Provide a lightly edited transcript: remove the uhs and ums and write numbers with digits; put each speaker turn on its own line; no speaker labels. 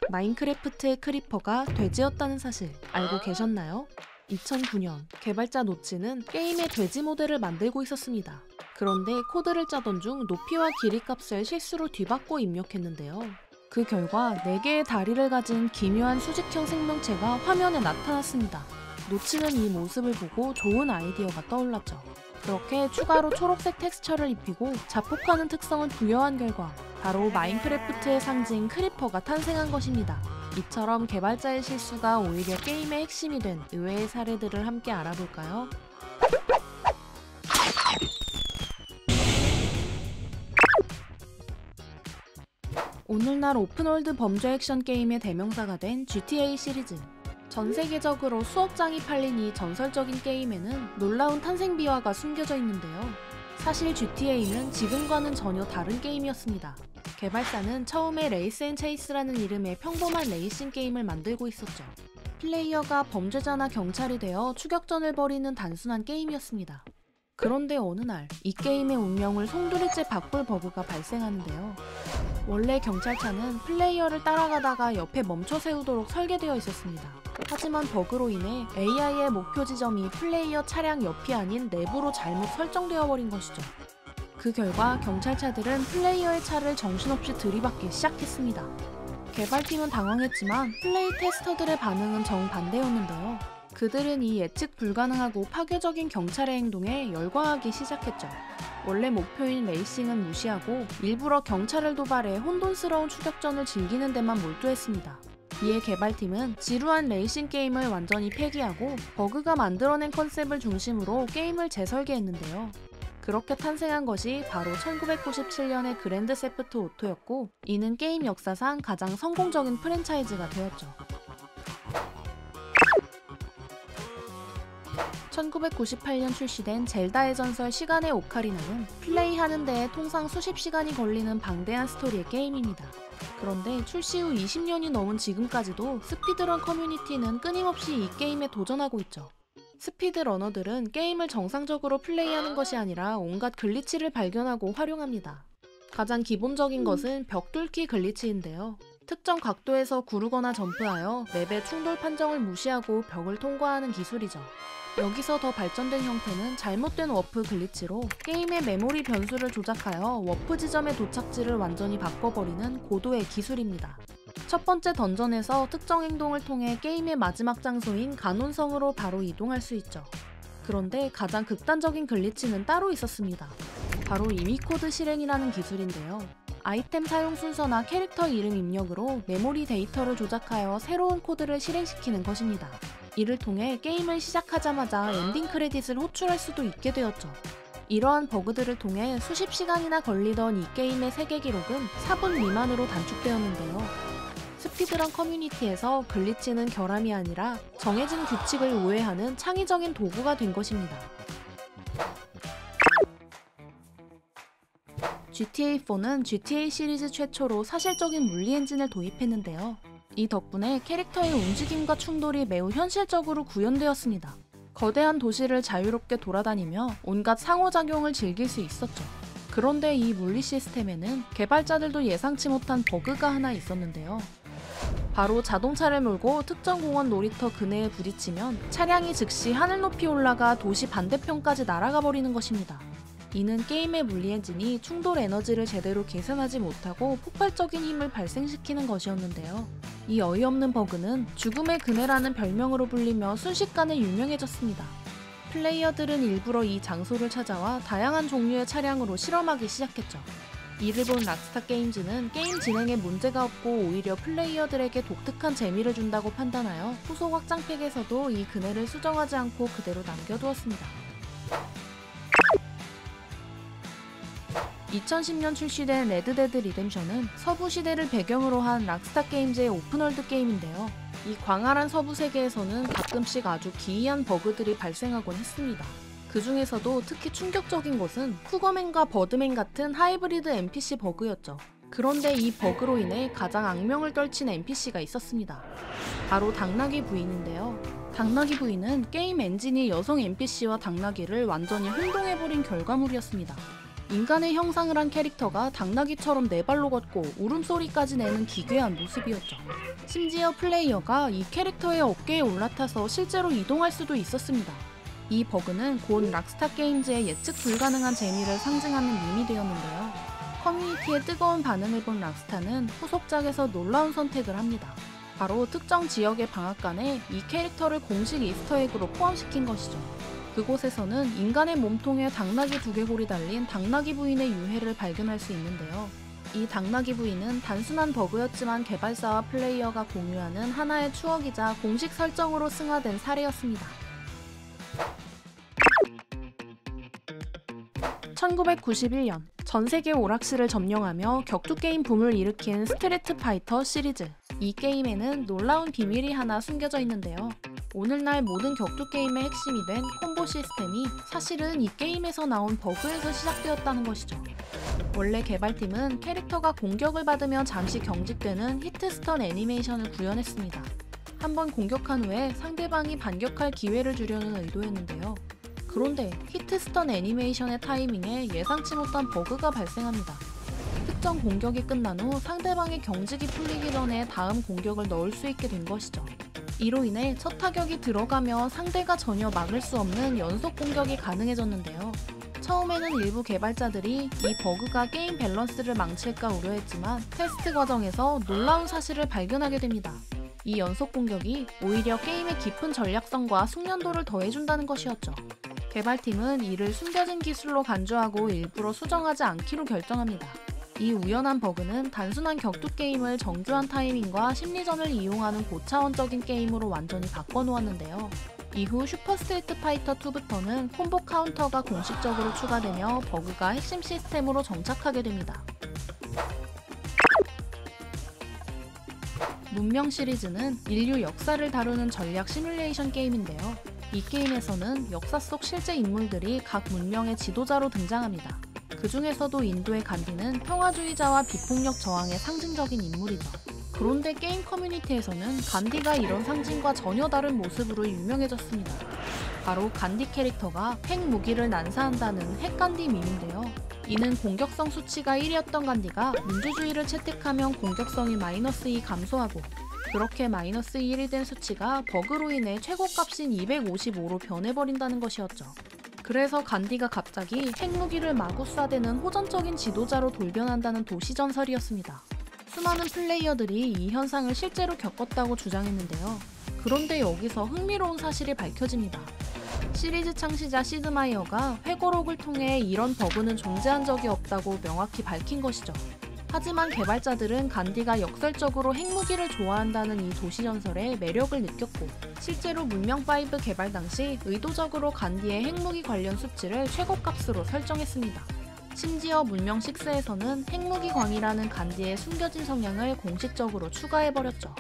마인크래프트의 크리퍼가 돼지였다는 사실 알고 계셨나요? 2009년 개발자 노치는 게임의 돼지 모델을 만들고 있었습니다. 그런데 코드를 짜던 중 높이와 길이 값을 실수로 뒤바꿔 입력했는데요. 그 결과 4개의 다리를 가진 기묘한 수직형 생명체가 화면에 나타났습니다. 노치는 이 모습을 보고 좋은 아이디어가 떠올랐죠. 그렇게 추가로 초록색 텍스처를 입히고 자폭하는 특성을 부여한 결과 바로 마인크래프트의 상징 크리퍼가 탄생한 것입니다. 이처럼 개발자의 실수가 오히려 게임의 핵심이 된 의외의 사례들을 함께 알아볼까요? 오늘날 오픈월드 범죄 액션 게임의 대명사가 된 GTA 시리즈. 전 세계적으로 수억 장이 팔린 이 전설적인 게임에는 놀라운 탄생 비화가 숨겨져 있는데요. 사실 GTA는 지금과는 전혀 다른 게임이었습니다. 개발사는 처음에 레이스 앤 체이스라는 이름의 평범한 레이싱 게임을 만들고 있었죠. 플레이어가 범죄자나 경찰이 되어 추격전을 벌이는 단순한 게임이었습니다. 그런데 어느 날 이 게임의 운명을 송두리째 바꿀 버그가 발생하는데요. 원래 경찰차는 플레이어를 따라가다가 옆에 멈춰 세우도록 설계되어 있었습니다. 하지만 버그로 인해 AI의 목표 지점이 플레이어 차량 옆이 아닌 내부로 잘못 설정되어 버린 것이죠. 그 결과 경찰차들은 플레이어의 차를 정신없이 들이받기 시작했습니다. 개발팀은 당황했지만 플레이 테스터들의 반응은 정반대였는데요. 그들은 이 예측 불가능하고 파괴적인 경찰의 행동에 열광하기 시작했죠. 원래 목표인 레이싱은 무시하고 일부러 경찰을 도발해 혼돈스러운 추격전을 즐기는 데만 몰두했습니다. 이에 개발팀은 지루한 레이싱 게임을 완전히 폐기하고 버그가 만들어낸 컨셉을 중심으로 게임을 재설계했는데요. 그렇게 탄생한 것이 바로 1997년의 그랜드 세프트 오토였고, 이는 게임 역사상 가장 성공적인 프랜차이즈가 되었죠. 1998년 출시된 젤다의 전설 시간의 오카리나는 플레이하는 데에 통상 수십 시간이 걸리는 방대한 스토리의 게임입니다. 그런데 출시 후 20년이 넘은 지금까지도 스피드런 커뮤니티는 끊임없이 이 게임에 도전하고 있죠. 스피드러너들은 게임을 정상적으로 플레이하는 것이 아니라 온갖 글리치를 발견하고 활용합니다. 가장 기본적인 것은 벽 뚫기 글리치인데요. 특정 각도에서 구르거나 점프하여 맵의 충돌 판정을 무시하고 벽을 통과하는 기술이죠. 여기서 더 발전된 형태는 잘못된 워프 글리치로 게임의 메모리 변수를 조작하여 워프 지점의 도착지를 완전히 바꿔버리는 고도의 기술입니다. 첫 번째 던전에서 특정 행동을 통해 게임의 마지막 장소인 가논성으로 바로 이동할 수 있죠. 그런데 가장 극단적인 글리치는 따로 있었습니다. 바로 이미코드 실행이라는 기술인데요. 아이템 사용 순서나 캐릭터 이름 입력으로 메모리 데이터를 조작하여 새로운 코드를 실행시키는 것입니다. 이를 통해 게임을 시작하자마자 엔딩 크레딧을 호출할 수도 있게 되었죠. 이러한 버그들을 통해 수십 시간이나 걸리던 이 게임의 세계 기록은 4분 미만으로 단축되었는데요. 스피드런 커뮤니티에서 글리치는 결함이 아니라 정해진 규칙을 우회하는 창의적인 도구가 된 것입니다. GTA4는 GTA 시리즈 최초로 사실적인 물리 엔진을 도입했는데요. 이 덕분에 캐릭터의 움직임과 충돌이 매우 현실적으로 구현되었습니다. 거대한 도시를 자유롭게 돌아다니며 온갖 상호작용을 즐길 수 있었죠. 그런데 이 물리 시스템에는 개발자들도 예상치 못한 버그가 하나 있었는데요. 바로 자동차를 몰고 특정 공원 놀이터 그네에 부딪히면 차량이 즉시 하늘 높이 올라가 도시 반대편까지 날아가 버리는 것입니다. 이는 게임의 물리 엔진이 충돌 에너지를 제대로 계산하지 못하고 폭발적인 힘을 발생시키는 것이었는데요. 이 어이없는 버그는 죽음의 그네라는 별명으로 불리며 순식간에 유명해졌습니다. 플레이어들은 일부러 이 장소를 찾아와 다양한 종류의 차량으로 실험하기 시작했죠. 이를 본 락스타 게임즈는 게임 진행에 문제가 없고 오히려 플레이어들에게 독특한 재미를 준다고 판단하여 후속 확장팩에서도 이 그네를 수정하지 않고 그대로 남겨두었습니다. 2010년 출시된 레드데드 리뎀션은 서부 시대를 배경으로 한 락스타 게임즈의 오픈월드 게임인데요. 이 광활한 서부 세계에서는 가끔씩 아주 기이한 버그들이 발생하곤 했습니다. 그 중에서도 특히 충격적인 것은 쿠거맨과 버드맨 같은 하이브리드 NPC 버그였죠. 그런데 이 버그로 인해 가장 악명을 떨친 NPC가 있었습니다. 바로 당나귀 부인인데요. 당나귀 부인은 게임 엔진이 여성 NPC와 당나귀를 완전히 혼동해버린 결과물이었습니다. 인간의 형상을 한 캐릭터가 당나귀처럼 네 발로 걷고 울음소리까지 내는 기괴한 모습이었죠. 심지어 플레이어가 이 캐릭터의 어깨에 올라타서 실제로 이동할 수도 있었습니다. 이 버그는 곧 락스타 게임즈의 예측 불가능한 재미를 상징하는 밈이 되었는데요. 커뮤니티의 뜨거운 반응을 본 락스타는 후속작에서 놀라운 선택을 합니다. 바로 특정 지역의 방앗간에 이 캐릭터를 공식 이스터에그로 포함시킨 것이죠. 그곳에서는 인간의 몸통에 당나귀 두개골이 달린 당나귀 부인의 유해를 발견할 수 있는데요. 이 당나귀 부인은 단순한 버그였지만 개발사와 플레이어가 공유하는 하나의 추억이자 공식 설정으로 승화된 사례였습니다. 1991년 전세계 오락실을 점령하며 격투게임 붐을 일으킨 스트리트 파이터 시리즈. 이 게임에는 놀라운 비밀이 하나 숨겨져 있는데요. 오늘날 모든 격투게임의 핵심이 된 콤보 시스템이 사실은 이 게임에서 나온 버그에서 시작되었다는 것이죠. 원래 개발팀은 캐릭터가 공격을 받으면 잠시 경직되는 히트스턴 애니메이션을 구현했습니다. 한번 공격한 후에 상대방이 반격할 기회를 주려는 의도였는데요. 그런데 히트스턴 애니메이션의 타이밍에 예상치 못한 버그가 발생합니다. 특정 공격이 끝난 후 상대방의 경직이 풀리기 전에 다음 공격을 넣을 수 있게 된 것이죠. 이로 인해 첫 타격이 들어가면 상대가 전혀 막을 수 없는 연속 공격이 가능해졌는데요. 처음에는 일부 개발자들이 이 버그가 게임 밸런스를 망칠까 우려했지만 테스트 과정에서 놀라운 사실을 발견하게 됩니다. 이 연속 공격이 오히려 게임의 깊은 전략성과 숙련도를 더해준다는 것이었죠. 개발팀은 이를 숨겨진 기술로 간주하고 일부러 수정하지 않기로 결정합니다. 이 우연한 버그는 단순한 격투게임을 정교한 타이밍과 심리전을 이용하는 고차원적인 게임으로 완전히 바꿔놓았는데요. 이후 슈퍼 스트리트 파이터 2부터는 콤보 카운터가 공식적으로 추가되며 버그가 핵심 시스템으로 정착하게 됩니다. 문명 시리즈는 인류 역사를 다루는 전략 시뮬레이션 게임인데요. 이 게임에서는 역사 속 실제 인물들이 각 문명의 지도자로 등장합니다. 그 중에서도 인도의 간디는 평화주의자와 비폭력 저항의 상징적인 인물이죠. 그런데 게임 커뮤니티에서는 간디가 이런 상징과 전혀 다른 모습으로 유명해졌습니다. 바로 간디 캐릭터가 핵 무기를 난사한다는 핵간디 밈인데요. 이는 공격성 수치가 1이었던 간디가 민주주의를 채택하면 공격성이 -2 감소하고 그렇게 -1이 된 수치가 버그로 인해 최고값인 255로 변해버린다는 것이었죠. 그래서 간디가 갑자기 핵무기를 마구 쏴대는 호전적인 지도자로 돌변한다는 도시전설이었습니다. 수많은 플레이어들이 이 현상을 실제로 겪었다고 주장했는데요. 그런데 여기서 흥미로운 사실이 밝혀집니다. 시리즈 창시자 시드마이어가 회고록을 통해 이런 버그는 존재한 적이 없다고 명확히 밝힌 것이죠. 하지만 개발자들은 간디가 역설적으로 핵무기를 좋아한다는 이 도시전설에 매력을 느꼈고 실제로 문명5 개발 당시 의도적으로 간디의 핵무기 관련 수치를 최고값으로 설정했습니다. 심지어 문명6에서는 핵무기 광이라는 간디의 숨겨진 성향을 공식적으로 추가해버렸죠.